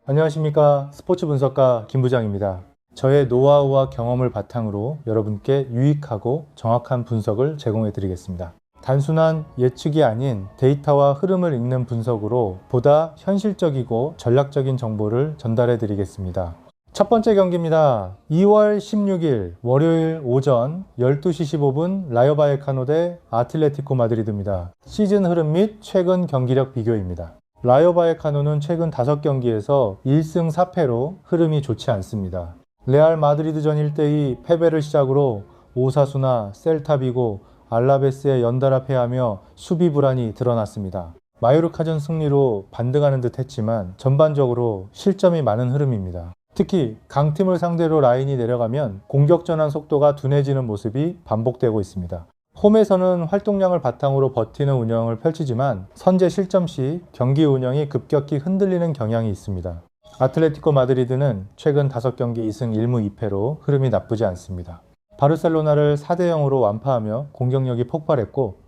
안녕하십니까. 스포츠 분석가 김 부장입니다. 저의 노하우와 경험을 바탕으로 여러분께 유익하고 정확한 분석을 제공해 드리겠습니다. 단순한 예측이 아닌 데이터와 흐름을 읽는 분석으로 보다 현실적이고 전략적인 정보를 전달해 드리겠습니다. 첫 번째 경기입니다. 2월 16일 월요일 오전 12시 15분 라요 바이에카노 대 아틀레티코 마드리드입니다. 시즌 흐름 및 최근 경기력 비교입니다. 라요 바이에카노는 최근 5경기에서 1승 4패로 흐름이 좋지 않습니다. 레알 마드리드전 1대2 패배를 시작으로 오사수나 셀타비고 알라베스에 연달아 패하며 수비 불안이 드러났습니다. 마요르카전 승리로 반등하는 듯 했지만 전반적으로 실점이 많은 흐름입니다. 특히 강팀을 상대로 라인이 내려가면 공격 전환 속도가 둔해지는 모습이 반복되고 있습니다. 홈에서는 활동량을 바탕으로 버티는 운영을 펼치지만 선제 실점 시 경기 운영이 급격히 흔들리는 경향이 있습니다. 아틀레티코 마드리드는 최근 5경기 2승 1무 2패로 흐름이 나쁘지 않습니다. 바르셀로나를 4대0으로 완파하며 공격력이 폭발했고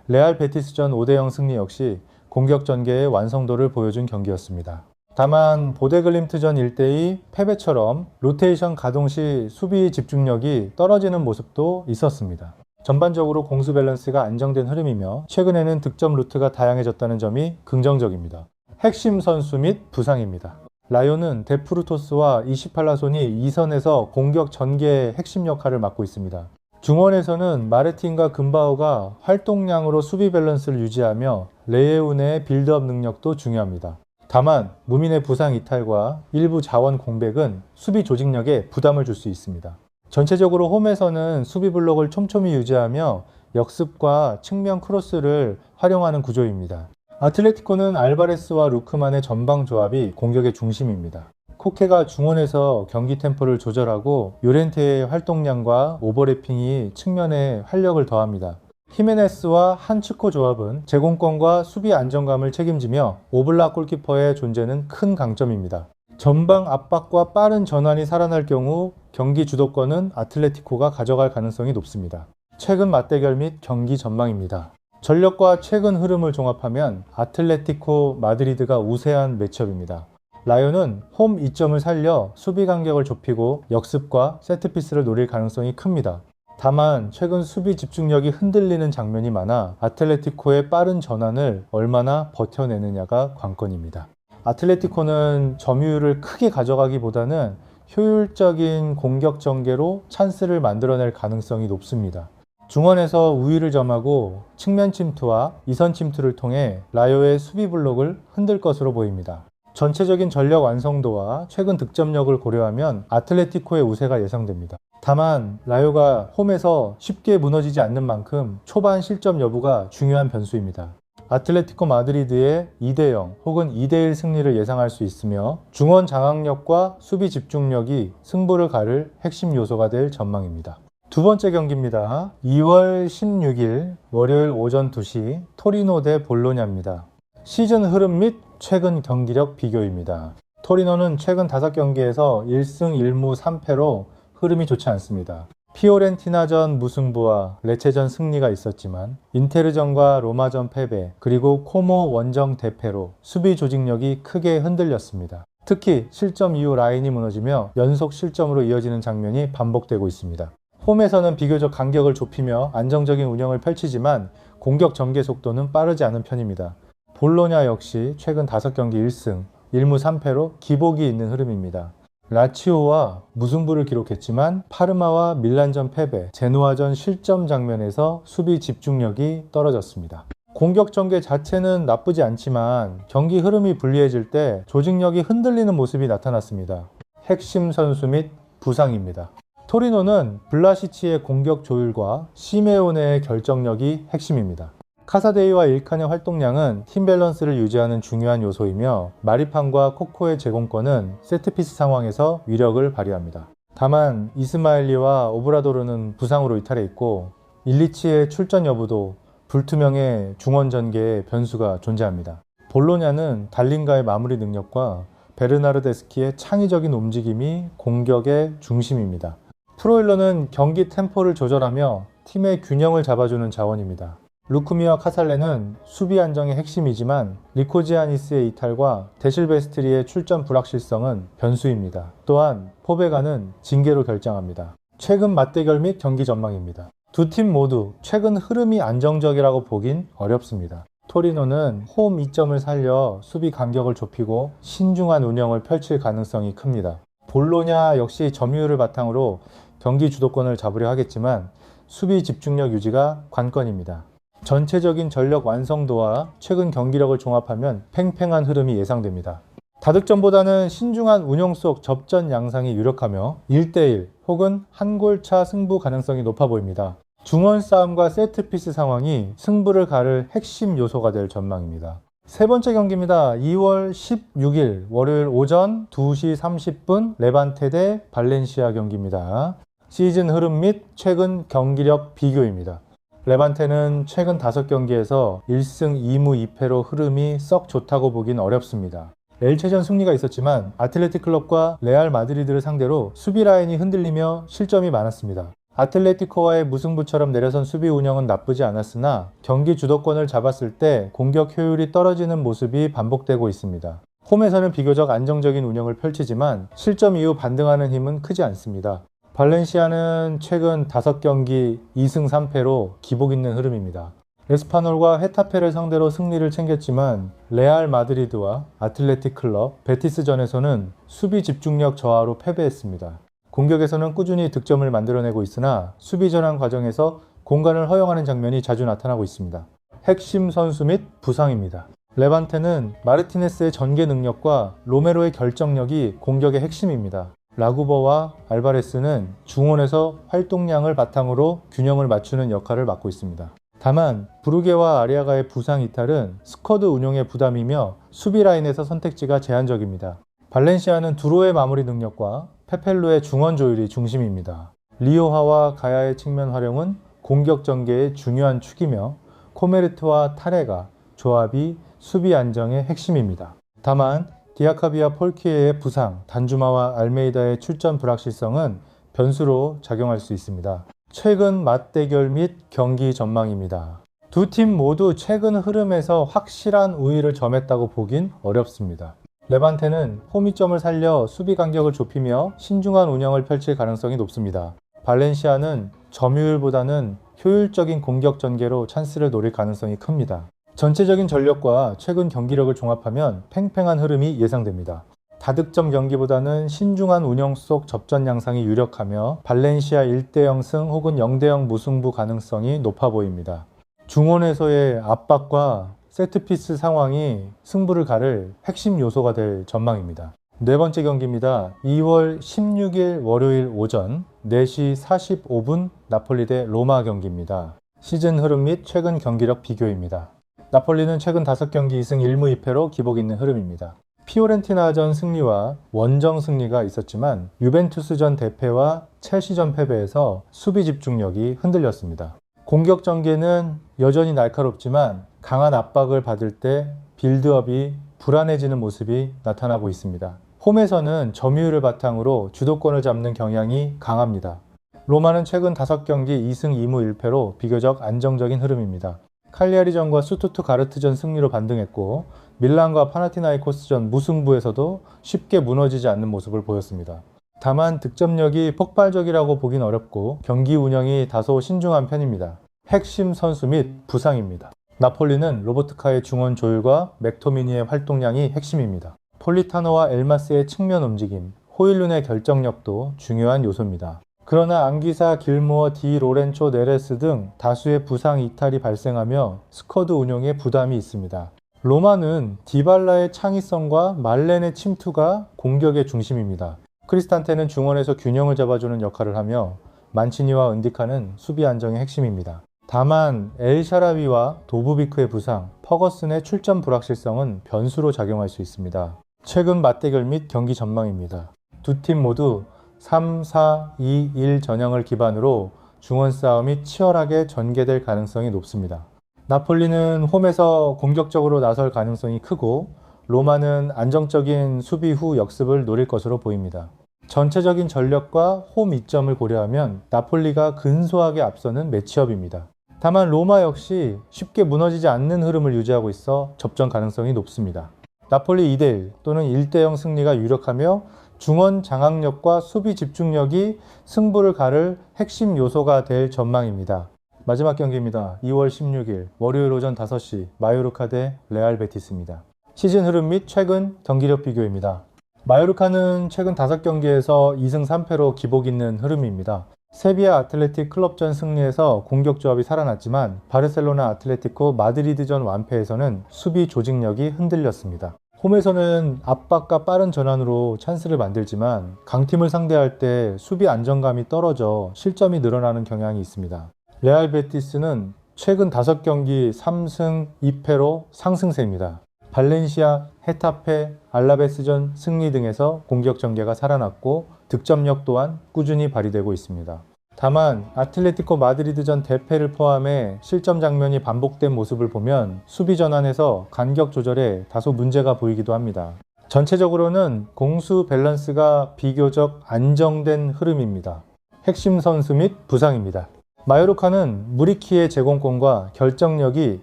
레알 베티스전 5대0 승리 역시 공격 전개의 완성도를 보여준 경기였습니다. 다만 보데글림트전 1대2 패배처럼 로테이션 가동 시 수비 집중력이 떨어지는 모습도 있었습니다. 전반적으로 공수 밸런스가 안정된 흐름이며 최근에는 득점 루트가 다양해졌다는 점이 긍정적입니다. 핵심 선수 및 부상입니다. 라요는 데프루토스와 이시팔라손이 2선에서 공격 전개의 핵심 역할을 맡고 있습니다. 중원에서는 마르틴과 금바오가 활동량으로 수비 밸런스를 유지하며 레예운의 빌드업 능력도 중요합니다. 다만 무민의 부상 이탈과 일부 자원 공백은 수비 조직력에 부담을 줄 수 있습니다. 전체적으로 홈에서는 수비 블록을 촘촘히 유지하며 역습과 측면 크로스를 활용하는 구조입니다. 아틀레티코는 알바레스와 루크만의 전방 조합이 공격의 중심입니다. 코케가 중원에서 경기 템포를 조절하고 요렌테의 활동량과 오버래핑이 측면에 활력을 더합니다. 히메네스와 한츠코 조합은 제공권과 수비 안정감을 책임지며 오블락 골키퍼의 존재는 큰 강점입니다. 전방 압박과 빠른 전환이 살아날 경우 경기 주도권은 아틀레티코가 가져갈 가능성이 높습니다. 최근 맞대결 및 경기 전망입니다. 전력과 최근 흐름을 종합하면 아틀레티코 마드리드가 우세한 매치업입니다. 라요는 홈 이점을 살려 수비 간격을 좁히고 역습과 세트피스를 노릴 가능성이 큽니다. 다만 최근 수비 집중력이 흔들리는 장면이 많아 아틀레티코의 빠른 전환을 얼마나 버텨내느냐가 관건입니다. 아틀레티코는 점유율을 크게 가져가기보다는 효율적인 공격 전개로 찬스를 만들어낼 가능성이 높습니다. 중원에서 우위를 점하고 측면 침투와 이선 침투를 통해 라요의 수비 블록을 흔들 것으로 보입니다. 전체적인 전력 완성도와 최근 득점력을 고려하면 아틀레티코의 우세가 예상됩니다. 다만 라요가 홈에서 쉽게 무너지지 않는 만큼 초반 실점 여부가 중요한 변수입니다. 아틀레티코 마드리드의 2대0 혹은 2대1 승리를 예상할 수 있으며 중원 장악력과 수비 집중력이 승부를 가를 핵심 요소가 될 전망입니다. 두 번째 경기입니다. 2월 16일 월요일 오전 2시 토리노 대 볼로냐입니다. 시즌 흐름 및 최근 경기력 비교입니다. 토리노는 최근 5경기에서 1승 1무 3패로 흐름이 좋지 않습니다. 피오렌티나전 무승부와 레체전 승리가 있었지만 인테르전과 로마전 패배 그리고 코모 원정 대패로 수비 조직력이 크게 흔들렸습니다. 특히 실점 이후 라인이 무너지며 연속 실점으로 이어지는 장면이 반복되고 있습니다. 홈에서는 비교적 간격을 좁히며 안정적인 운영을 펼치지만 공격 전개 속도는 빠르지 않은 편입니다. 볼로냐 역시 최근 5경기 1승 1무 3패로 기복이 있는 흐름입니다. 라치오와 무승부를 기록했지만 파르마와 밀란전 패배, 제노아전 실점 장면에서 수비 집중력이 떨어졌습니다. 공격 전개 자체는 나쁘지 않지만 경기 흐름이 불리해질 때 조직력이 흔들리는 모습이 나타났습니다. 핵심 선수 및 부상입니다. 토리노는 블라시치의 공격 조율과 시메오네의 결정력이 핵심입니다. 카사데이와 일칸의 활동량은 팀 밸런스를 유지하는 중요한 요소이며 마리판과 코코의 제공권은 세트피스 상황에서 위력을 발휘합니다. 다만 이스마일리와 오브라도르는 부상으로 이탈해 있고 일리치의 출전 여부도 불투명의 중원 전개에 변수가 존재합니다. 볼로냐는 달린가의 마무리 능력과 베르나르데스키의 창의적인 움직임이 공격의 중심입니다. 프로일러는 경기 템포를 조절하며 팀의 균형을 잡아주는 자원입니다. 루크미와 카살레는 수비 안정의 핵심이지만 리코지아니스의 이탈과 데실베스트리의 출전 불확실성은 변수입니다. 또한 포베가는 징계로 결장합니다. 최근 맞대결 및 경기 전망입니다. 두 팀 모두 최근 흐름이 안정적이라고 보긴 어렵습니다. 토리노는 홈 이점을 살려 수비 간격을 좁히고 신중한 운영을 펼칠 가능성이 큽니다. 볼로냐 역시 점유율을 바탕으로 경기 주도권을 잡으려 하겠지만 수비 집중력 유지가 관건입니다. 전체적인 전력 완성도와 최근 경기력을 종합하면 팽팽한 흐름이 예상됩니다. 다득점보다는 신중한 운영 속 접전 양상이 유력하며 1대1 혹은 한 골차 승부 가능성이 높아 보입니다. 중원 싸움과 세트피스 상황이 승부를 가를 핵심 요소가 될 전망입니다. 세 번째 경기입니다. 2월 16일 월요일 오전 2시 30분 레반테 대 발렌시아 경기입니다. 시즌 흐름 및 최근 경기력 비교입니다. 레반테는 최근 5경기에서 1승 2무 2패로 흐름이 썩 좋다고 보긴 어렵습니다. 엘체전 승리가 있었지만 아틀레틱 클럽과 레알 마드리드를 상대로 수비 라인이 흔들리며 실점이 많았습니다. 아틀레티코와의 무승부처럼 내려선 수비 운영은 나쁘지 않았으나 경기 주도권을 잡았을 때 공격 효율이 떨어지는 모습이 반복되고 있습니다. 홈에서는 비교적 안정적인 운영을 펼치지만 실점 이후 반등하는 힘은 크지 않습니다. 발렌시아는 최근 5경기 2승 3패로 기복 있는 흐름입니다. 에스파놀과 헤타페를 상대로 승리를 챙겼지만 레알 마드리드와 아틀레틱 클럽, 베티스전에서는 수비 집중력 저하로 패배했습니다. 공격에서는 꾸준히 득점을 만들어내고 있으나 수비 전환 과정에서 공간을 허용하는 장면이 자주 나타나고 있습니다. 핵심 선수 및 부상입니다. 레반테는 마르티네스의 전개 능력과 로메로의 결정력이 공격의 핵심입니다. 라구버와 알바레스는 중원에서 활동량을 바탕으로 균형을 맞추는 역할을 맡고 있습니다. 다만 브루게와 아리아가의 부상 이탈은 스쿼드 운용의 부담이며 수비 라인에서 선택지가 제한적입니다. 발렌시아는 두로의 마무리 능력과 페펠로의 중원 조율이 중심입니다. 리오하와 가야의 측면 활용은 공격 전개의 중요한 축이며 코메르트와 타레가 조합이 수비 안정의 핵심입니다. 다만 디아카비와 폴키에의 부상, 단주마와 알메이다의 출전 불확실성은 변수로 작용할 수 있습니다. 최근 맞대결 및 경기 전망입니다. 두 팀 모두 최근 흐름에서 확실한 우위를 점했다고 보긴 어렵습니다. 레반테는 홈이점을 살려 수비 간격을 좁히며 신중한 운영을 펼칠 가능성이 높습니다. 발렌시아는 점유율보다는 효율적인 공격 전개로 찬스를 노릴 가능성이 큽니다. 전체적인 전력과 최근 경기력을 종합하면 팽팽한 흐름이 예상됩니다. 다득점 경기보다는 신중한 운영 속 접전 양상이 유력하며 발렌시아 1대0 승 혹은 0대0 무승부 가능성이 높아 보입니다. 중원에서의 압박과 세트피스 상황이 승부를 가를 핵심 요소가 될 전망입니다. 네 번째 경기입니다. 2월 16일 월요일 오전 4시 45분 나폴리 대 로마 경기입니다. 시즌 흐름 및 최근 경기력 비교입니다. 나폴리는 최근 5경기 2승 1무 2패로 기복 있는 흐름입니다. 피오렌티나전 승리와 원정 승리가 있었지만 유벤투스전 대패와 첼시전 패배에서 수비 집중력이 흔들렸습니다. 공격 전개는 여전히 날카롭지만 강한 압박을 받을 때 빌드업이 불안해지는 모습이 나타나고 있습니다. 홈에서는 점유율을 바탕으로 주도권을 잡는 경향이 강합니다. 로마는 최근 5경기 2승 2무 1패로 비교적 안정적인 흐름입니다. 칼리아리전과 스투트가르트전 승리로 반등했고 밀란과 파나티나이코스전 무승부에서도 쉽게 무너지지 않는 모습을 보였습니다. 다만 득점력이 폭발적이라고 보긴 어렵고 경기 운영이 다소 신중한 편입니다. 핵심 선수 및 부상입니다. 나폴리는 로버트카의 중원 조율과 맥토미니의 활동량이 핵심입니다. 폴리타노와 엘마스의 측면 움직임, 호일룬의 결정력도 중요한 요소입니다. 그러나 안기사, 길모어, 디 로렌초, 네레스 등 다수의 부상 이탈이 발생하며 스쿼드 운용에 부담이 있습니다. 로마는 디발라의 창의성과 말렌의 침투가 공격의 중심입니다. 크리스탄테는 중원에서 균형을 잡아주는 역할을 하며 만치니와 은디카는 수비 안정의 핵심입니다. 다만 엘샤라비와 도브비크의 부상, 퍼거슨의 출전 불확실성은 변수로 작용할 수 있습니다. 최근 맞대결 및 경기 전망입니다. 두 팀 모두 3-4-2-1 전형을 기반으로 중원 싸움이 치열하게 전개될 가능성이 높습니다. 나폴리는 홈에서 공격적으로 나설 가능성이 크고 로마는 안정적인 수비 후 역습을 노릴 것으로 보입니다. 전체적인 전력과 홈 이점을 고려하면 나폴리가 근소하게 앞서는 매치업입니다. 다만 로마 역시 쉽게 무너지지 않는 흐름을 유지하고 있어 접전 가능성이 높습니다. 나폴리 2대1 또는 1대0 승리가 유력하며 중원 장악력과 수비 집중력이 승부를 가를 핵심 요소가 될 전망입니다. 마지막 경기입니다. 2월 16일 월요일 오전 5시 마요르카 대 레알 베티스입니다. 시즌 흐름 및 최근 경기력 비교입니다. 마요르카는 최근 5경기에서 2승 3패로 기복 있는 흐름입니다. 세비야 아틀레틱 클럽전 승리에서 공격 조합이 살아났지만 바르셀로나 아틀레티코 마드리드전 완패에서는 수비 조직력이 흔들렸습니다. 홈에서는 압박과 빠른 전환으로 찬스를 만들지만 강팀을 상대할 때 수비 안정감이 떨어져 실점이 늘어나는 경향이 있습니다. 레알 베티스는 최근 5경기 3승 2패로 상승세입니다. 발렌시아, 헤타페, 알라베스전 승리 등에서 공격 전개가 살아났고 득점력 또한 꾸준히 발휘되고 있습니다. 다만 아틀레티코 마드리드전 대패를 포함해 실점 장면이 반복된 모습을 보면 수비 전환에서 간격 조절에 다소 문제가 보이기도 합니다. 전체적으로는 공수 밸런스가 비교적 안정된 흐름입니다. 핵심 선수 및 부상입니다. 마요르카는 무리키의 제공권과 결정력이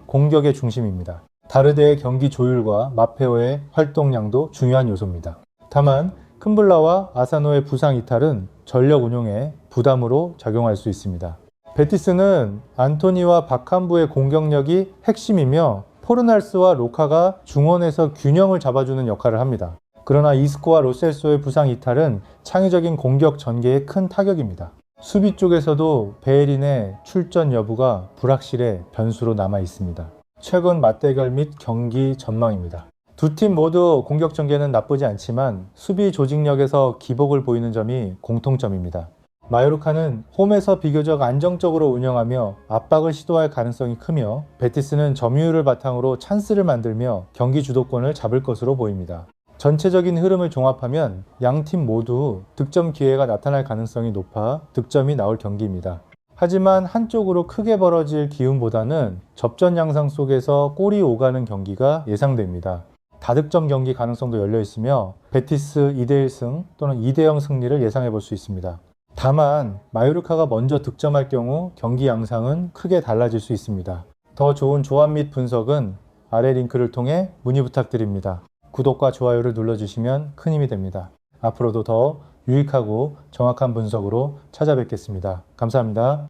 공격의 중심입니다. 다르데의 경기 조율과 마페오의 활동량도 중요한 요소입니다. 다만 큼블라와 아사노의 부상 이탈은 전력 운용에 부담으로 작용할 수 있습니다. 베티스는 안토니와 바캄부의 공격력이 핵심이며 포르날스와 로카가 중원에서 균형을 잡아주는 역할을 합니다. 그러나 이스코와 로셀소의 부상 이탈은 창의적인 공격 전개에 큰 타격입니다. 수비 쪽에서도 베예린의 출전 여부가 불확실해 변수로 남아 있습니다. 최근 맞대결 및 경기 전망입니다. 두 팀 모두 공격 전개는 나쁘지 않지만 수비 조직력에서 기복을 보이는 점이 공통점입니다. 마요르카는 홈에서 비교적 안정적으로 운영하며 압박을 시도할 가능성이 크며 베티스는 점유율을 바탕으로 찬스를 만들며 경기 주도권을 잡을 것으로 보입니다. 전체적인 흐름을 종합하면 양팀 모두 득점 기회가 나타날 가능성이 높아 득점이 나올 경기입니다. 하지만 한쪽으로 크게 벌어질 기운보다는 접전 양상 속에서 골이 오가는 경기가 예상됩니다. 다득점 경기 가능성도 열려 있으며 베티스 2대1승 또는 2대0 승리를 예상해 볼 수 있습니다. 다만 마요르카가 먼저 득점할 경우 경기 양상은 크게 달라질 수 있습니다. 더 좋은 조합 및 분석은 아래 링크를 통해 문의 부탁드립니다. 구독과 좋아요를 눌러주시면 큰 힘이 됩니다. 앞으로도 더 유익하고 정확한 분석으로 찾아뵙겠습니다. 감사합니다.